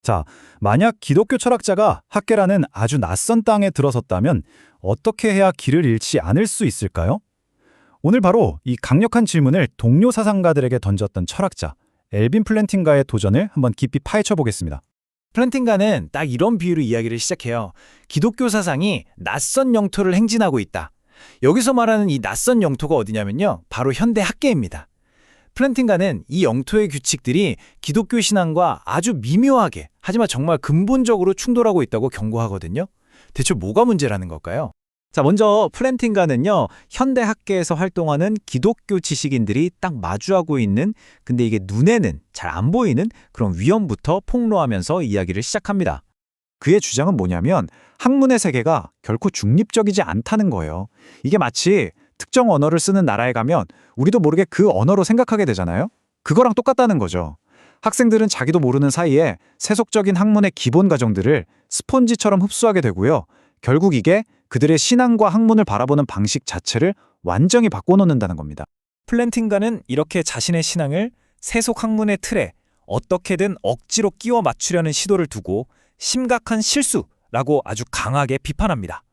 자, 만약 기독교 철학자가 학계라는 아주 낯선 땅에 들어섰다면 어떻게 해야 길을 잃지 않을 수 있을까요? 오늘 바로 이 강력한 질문을 동료 사상가들에게 던졌던 철학자 엘빈 플랜팅가의 도전을 한번 깊이 파헤쳐 보겠습니다. 플랜팅가는 딱 이런 비유로 이야기를 시작해요. 기독교 사상이 낯선 영토를 행진하고 있다. 여기서 말하는 이 낯선 영토가 어디냐면요. 바로 현대 학계입니다. 플랜팅가는 이 영토의 규칙들이 기독교 신앙과 아주 미묘하게, 하지만 정말 근본적으로 충돌하고 있다고 경고하거든요. 대체 뭐가 문제라는 걸까요? 자, 먼저 플랜팅가는요, 현대 학계에서 활동하는 기독교 지식인들이 딱 마주하고 있는, 근데 이게 눈에는 잘 안 보이는 그런 위험부터 폭로하면서 이야기를 시작합니다. 그의 주장은 뭐냐면 학문의 세계가 결코 중립적이지 않다는 거예요. 이게 마치 특정 언어를 쓰는 나라에 가면 우리도 모르게 그 언어로 생각하게 되잖아요. 그거랑 똑같다는 거죠. 학생들은 자기도 모르는 사이에 세속적인 학문의 기본 과정들을 스펀지처럼 흡수하게 되고요. 결국 이게 그들의 신앙과 학문을 바라보는 방식 자체를 완전히 바꿔놓는다는 겁니다. 플랜팅가는 이렇게 자신의 신앙을 세속 학문의 틀에 어떻게든 억지로 끼워 맞추려는 시도를 두고 심각한 실수라고 아주 강하게 비판합니다.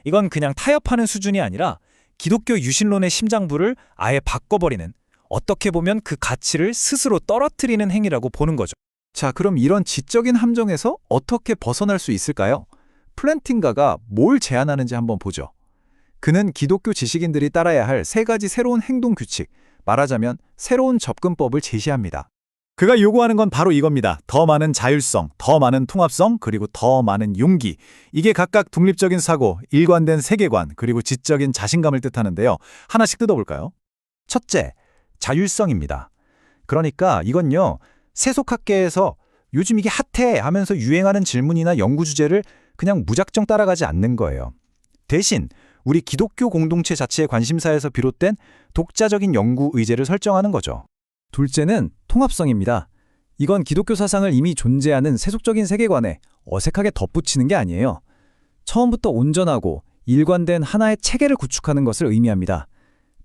이건 그냥 타협하는 수준이 아니라 기독교 유신론의 심장부를 아예 바꿔버리는, 어떻게 보면 그 가치를 스스로 떨어뜨리는 행위라고 보는 거죠. 자, 그럼 이런 지적인 함정에서 어떻게 벗어날 수 있을까요? 플랜팅가가 뭘 제안하는지 한번 보죠. 그는 기독교 지식인들이 따라야 할 세 가지 새로운 행동 규칙, 말하자면 새로운 접근법을 제시합니다. 그가 요구하는 건 바로 이겁니다. 더 많은 자율성, 더 많은 통합성, 그리고 더 많은 용기. 이게 각각 독립적인 사고, 일관된 세계관, 그리고 지적인 자신감을 뜻하는데요. 하나씩 뜯어볼까요? 첫째, 자율성입니다. 그러니까 이건요, 세속학계에서 요즘 이게 핫해 하면서 유행하는 질문이나 연구 주제를 그냥 무작정 따라가지 않는 거예요. 대신 우리 기독교 공동체 자체의 관심사에서 비롯된 독자적인 연구 의제를 설정하는 거죠. 둘째는 통합성입니다. 이건 기독교 사상을 이미 존재하는 세속적인 세계관에 어색하게 덧붙이는 게 아니에요. 처음부터 온전하고 일관된 하나의 체계를 구축하는 것을 의미합니다.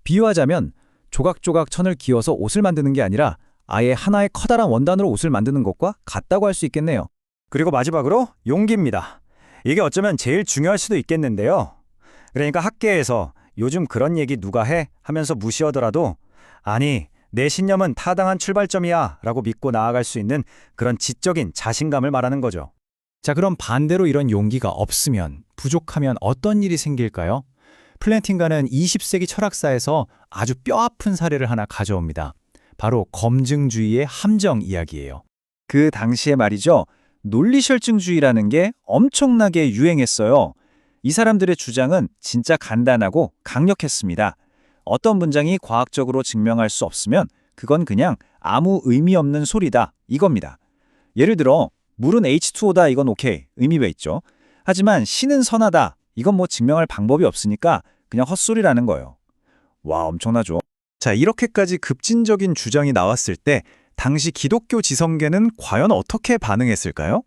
비유하자면 조각조각 천을 기어서 옷을 만드는 게 아니라 아예 하나의 커다란 원단으로 옷을 만드는 것과 같다고 할 수 있겠네요. 그리고 마지막으로 용기입니다. 이게 어쩌면 제일 중요할 수도 있겠는데요. 그러니까 학계에서 요즘 그런 얘기 누가 해? 하면서 무시하더라도 아니, 내 신념은 타당한 출발점이야 라고 믿고 나아갈 수 있는 그런 지적인 자신감을 말하는 거죠. 자, 그럼 반대로 이런 용기가 없으면, 부족하면 어떤 일이 생길까요? 플랜팅가는 20세기 철학사에서 아주 뼈아픈 사례를 하나 가져옵니다. 바로 검증주의의 함정 이야기예요. 그 당시에 말이죠. 논리설증주의라는 게 엄청나게 유행했어요. 이 사람들의 주장은 진짜 간단하고 강력했습니다. 어떤 문장이 과학적으로 증명할 수 없으면 그건 그냥 아무 의미 없는 소리다, 이겁니다. 예를 들어 물은 H2O다, 이건 오케이, 의미가 있죠. 하지만 신은 선하다, 이건 뭐 증명할 방법이 없으니까 그냥 헛소리라는 거예요. 와, 엄청나죠? 자, 이렇게까지 급진적인 주장이 나왔을 때 당시 기독교 지성계는 과연 어떻게 반응했을까요?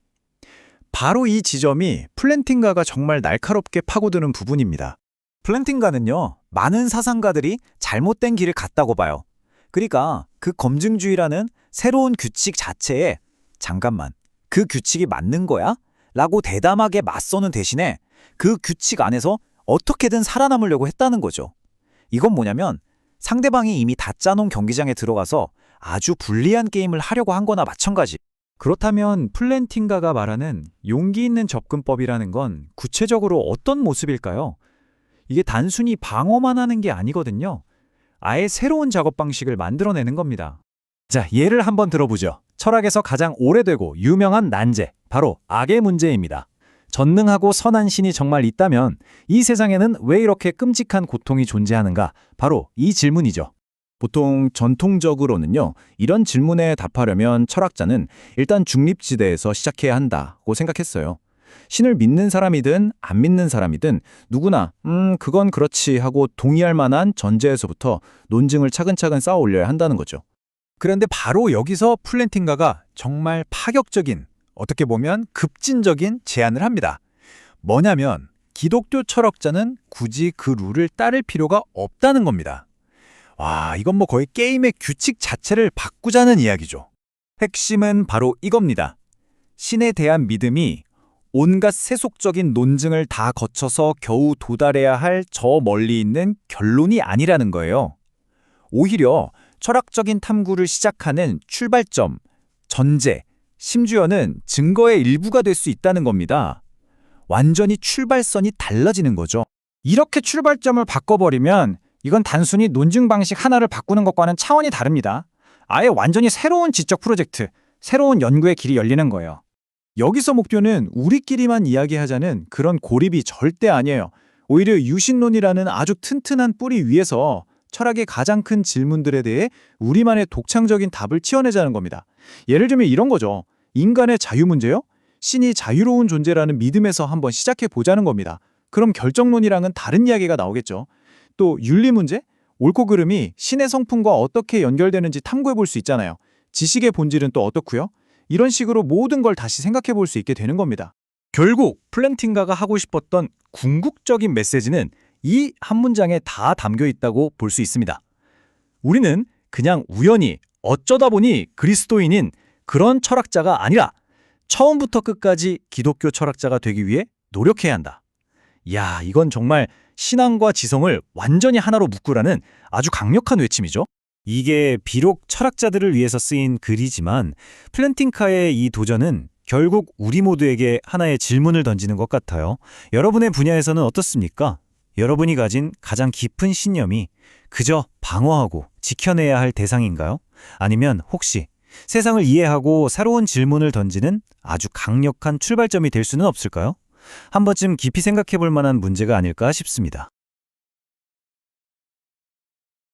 바로 이 지점이 플랜팅가가 정말 날카롭게 파고드는 부분입니다. 플랜팅가는요, 많은 사상가들이 잘못된 길을 갔다고 봐요. 그러니까 그 검증주의라는 새로운 규칙 자체에 잠깐만, 그 규칙이 맞는 거야? 라고 대담하게 맞서는 대신에 그 규칙 안에서 어떻게든 살아남으려고 했다는 거죠. 이건 뭐냐면 상대방이 이미 다 짜놓은 경기장에 들어가서 아주 불리한 게임을 하려고 한 거나 마찬가지. 그렇다면 플랜팅가가 말하는 용기 있는 접근법이라는 건 구체적으로 어떤 모습일까요? 이게 단순히 방어만 하는 게 아니거든요. 아예 새로운 작업 방식을 만들어내는 겁니다. 자, 예를 한번 들어보죠. 철학에서 가장 오래되고 유명한 난제, 바로 악의 문제입니다. 전능하고 선한 신이 정말 있다면 이 세상에는 왜 이렇게 끔찍한 고통이 존재하는가? 바로 이 질문이죠. 보통 전통적으로는요, 이런 질문에 답하려면 철학자는 일단 중립지대에서 시작해야 한다고 생각했어요. 신을 믿는 사람이든 안 믿는 사람이든 누구나 그건 그렇지 하고 동의할 만한 전제에서부터 논증을 차근차근 쌓아 올려야 한다는 거죠. 그런데 바로 여기서 플랜팅가가 정말 파격적인, 어떻게 보면 급진적인 제안을 합니다. 뭐냐면 기독교 철학자는 굳이 그 룰을 따를 필요가 없다는 겁니다. 와, 이건 뭐 거의 게임의 규칙 자체를 바꾸자는 이야기죠. 핵심은 바로 이겁니다. 신에 대한 믿음이 온갖 세속적인 논증을 다 거쳐서 겨우 도달해야 할 저 멀리 있는 결론이 아니라는 거예요. 오히려 철학적인 탐구를 시작하는 출발점, 전제, 심지어는 증거의 일부가 될 수 있다는 겁니다. 완전히 출발선이 달라지는 거죠. 이렇게 출발점을 바꿔버리면 이건 단순히 논증 방식 하나를 바꾸는 것과는 차원이 다릅니다. 아예 완전히 새로운 지적 프로젝트, 새로운 연구의 길이 열리는 거예요. 여기서 목표는 우리끼리만 이야기하자는 그런 고립이 절대 아니에요. 오히려 유신론이라는 아주 튼튼한 뿌리 위에서 철학의 가장 큰 질문들에 대해 우리만의 독창적인 답을 치어내자는 겁니다. 예를 들면 이런 거죠. 인간의 자유 문제요? 신이 자유로운 존재라는 믿음에서 한번 시작해 보자는 겁니다. 그럼 결정론이랑은 다른 이야기가 나오겠죠. 또 윤리 문제? 옳고 그름이 신의 성품과 어떻게 연결되는지 탐구해 볼 수 있잖아요. 지식의 본질은 또 어떻고요? 이런 식으로 모든 걸 다시 생각해 볼 수 있게 되는 겁니다. 결국 플랜팅가가 하고 싶었던 궁극적인 메시지는 이 한 문장에 다 담겨 있다고 볼 수 있습니다. 우리는 그냥 우연히 어쩌다 보니 그리스도인인 그런 철학자가 아니라 처음부터 끝까지 기독교 철학자가 되기 위해 노력해야 한다. 야, 이건 정말 신앙과 지성을 완전히 하나로 묶으라는 아주 강력한 외침이죠. 이게 비록 철학자들을 위해서 쓰인 글이지만 플랜팅카의 이 도전은 결국 우리 모두에게 하나의 질문을 던지는 것 같아요. 여러분의 분야에서는 어떻습니까? 여러분이 가진 가장 깊은 신념이 그저 방어하고 지켜내야 할 대상인가요? 아니면 혹시 세상을 이해하고 새로운 질문을 던지는 아주 강력한 출발점이 될 수는 없을까요? 한 번쯤 깊이 생각해 볼 만한 문제가 아닐까 싶습니다.